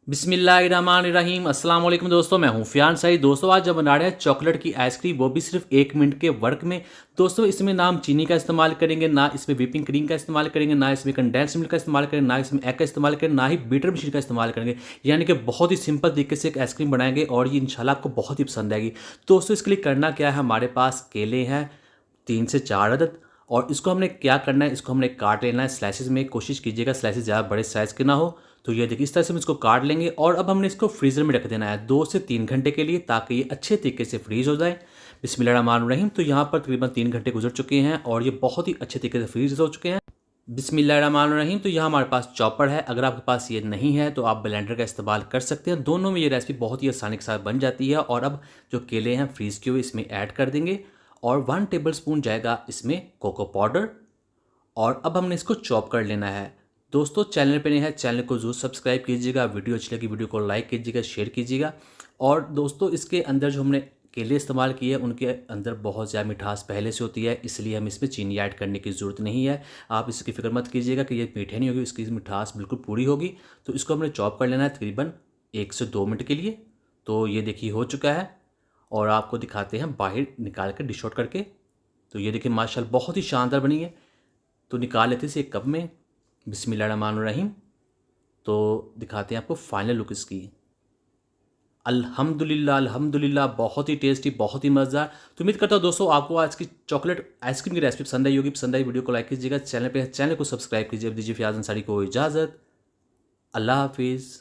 बिस्मिल्लाहिर्रहमानिर्रहीम अस्सलाम वालेकुम दोस्तों, मैं हूं फियान सही। दोस्तों आज जब बना रहे हैं चॉकलेट की आइसक्रीम, वो भी सिर्फ 1 मिनट के वर्क में। दोस्तों इसमें ना हम चीनी का इस्तेमाल करेंगे, ना इसमें व्हिपिंग क्रीम का इस्तेमाल करेंगे, ना इसमें कंडेंस मिल्क का इस्तेमाल करेंगे, ना इसमें एग का इस्तेमाल करेंगे, ना ही बीटर मशीन का इस्तेमाल करेंगे। यानी कि बहुत ही सिंपल तरीके से एक आइसक्रीम बनाएंगे और ये इंशाल्लाह आपको बहुत ही पसंद आएगी। दोस्तों इसके लिए करना क्या है, हमारे पास केले हैं 3 से 4 अदद। और इसको हमने क्या करना है, इसको हमने काट लेना है स्लाइसिस में। कोशिश कीजिएगा स्लाइसिस ज़्यादा बड़े साइज़ के ना हो। तो ये देखिए इस तरह से हम इसको काट लेंगे और अब हमने इसको फ्रीज़र में रख देना है 2 से 3 घंटे के लिए, ताकि ये अच्छे तरीके से फ्रीज़ हो जाए। बिस्मिल्लाहिर्रहमानिर्रहीम। तो यहाँ पर तकरीबन 3 घंटे गुजर चुके हैं और ये बहुत ही अच्छे तरीके से फ्रीज़ हो चुके हैं। बिस्मिल्लाहिर्रहमानिर्रहीम। तो यहाँ हमारे पास चॉपर है, अगर आपके पास ये नहीं है तो आप ब्लेंडर का इस्तेमाल कर सकते हैं। दोनों में ये रेसिपी बहुत ही आसानी के साथ बन जाती है। और अब जो केले हैं फ्रीज़ किए हुए इसमें ऐड कर देंगे और 1 टेबल स्पून जाएगा इसमें कोको पाउडर। और अब हमने इसको चॉप कर लेना है। दोस्तों चैनल पे नहीं है, चैनल को ज़रूर सब्सक्राइब कीजिएगा। वीडियो अच्छी लगी वीडियो को लाइक कीजिएगा, शेयर कीजिएगा। और दोस्तों इसके अंदर जो हमने केले इस्तेमाल किए हैं उनके अंदर बहुत ज़्यादा मिठास पहले से होती है, इसलिए हम इसमें चीनी ऐड करने की ज़रूरत नहीं है। आप इसकी फ़िक्र मत कीजिएगा कि ये मीठे नहीं होगी, इसकी मिठास बिल्कुल पूरी होगी। तो इसको हमने चॉप कर लेना है तकरीबन 1 से 2 मिनट के लिए। तो ये देखिए हो चुका है और आपको दिखाते हैं बाहर निकाल कर डिश आउट करके। तो ये देखिए माशाल्लाह बहुत ही शानदार बनी है। तो निकाल लेते इसे एक कप में। बिस्मिल्लाहिर्रहमानिर्रहीम। तो दिखाते हैं आपको फाइनल लुक इसकी। अल्हम्दुलिल्लाह अल्हम्दुलिल्लाह, बहुत ही टेस्टी, बहुत ही मज़ेदार। तो उम्मीद करता हूँ दोस्तों आपको आज की चॉकलेट आइसक्रीम की रेसिपी पसंद आई होगी। पसंद आई वीडियो को लाइक कीजिएगा, चैनल को सब्सक्राइब कीजिए। अब दीजिए फियाज अंसारी को इजाज़त। अल्लाह हाफिज़।